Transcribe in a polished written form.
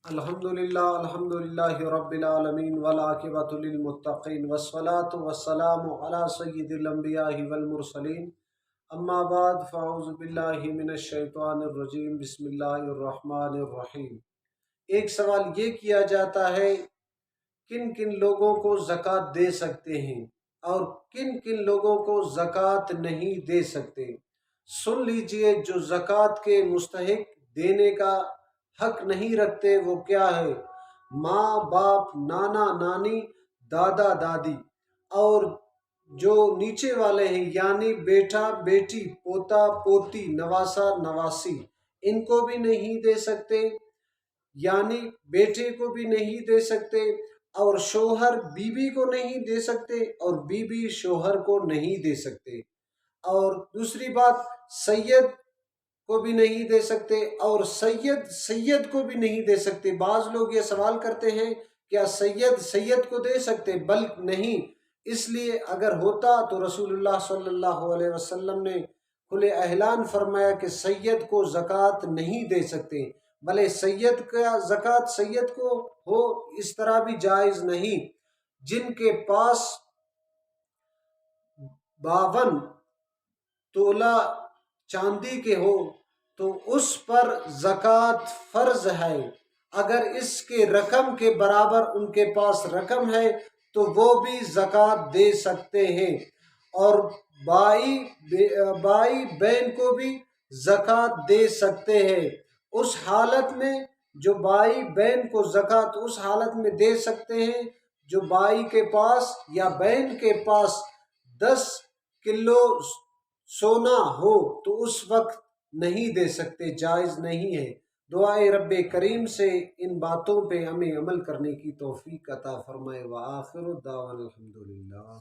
الحمدللہ رب العالمین والعاقبۃ للمتقین والصلاة والسلام علی سید الانبیاء والمرسلین اما بعد فاعوذ باللہ من الشیطان الرجیم بسم اللہ الرحمن الرحیم۔ ایک سوال یہ کیا جاتا ہے کن کن لوگوں کو زکوٰۃ دے سکتے ہیں اور کن کن لوگوں کو زکوٰۃ نہیں دے سکتے۔ سن لیجئے، جو زکوٰۃ کے مستحق دینے کا حق نہیں رکھتے وہ کیا ہے؟ ماں باپ، نانا نانی، دادا دادی، اور جو نیچے والے ہیں یعنی بیٹا بیٹی، پوتا پوتی، نواسا نواسی، ان کو بھی نہیں دے سکتے، یعنی بیٹے کو بھی نہیں دے سکتے، اور شوہر بیوی کو نہیں دے سکتے، اور بیوی شوہر کو نہیں دے سکتے۔ اور دوسری بات، سید کو بھی نہیں دے سکتے، اور سید کو بھی نہیں دے سکتے۔ بعض لوگ یہ سوال کرتے ہیں کیا سید کو دے سکتے؟ بلکہ نہیں، اس لیے اگر ہوتا تو رسول اللہ صلی اللہ علیہ وسلم نے کھلے اعلان فرمایا کہ سید کو زکوٰۃ نہیں دے سکتے، بھلے سید کا زکوٰۃ سید کو ہو، اس طرح بھی جائز نہیں۔ جن کے پاس 52 تولہ چاندی کے ہو تو اس پر زکوٰۃ فرض ہے۔ اگر اس کے رقم کے برابر ان کے پاس رقم ہے تو وہ بھی زکوٰۃ دے سکتے ہیں، اور بھائی بہن کو بھی زکوٰۃ دے سکتے ہیں۔ اس حالت میں جو بھائی بہن کو زکوٰۃ اس حالت میں دے سکتے ہیں جو بھائی کے پاس یا بہن کے پاس 10 کلو سونا ہو، تو اس وقت نہیں دے سکتے، جائز نہیں ہے۔ دعائے رب کریم سے ان باتوں پہ ہمیں عمل کرنے کی توفیق عطا فرمائے۔ وآخر دعوانا الحمدللہ۔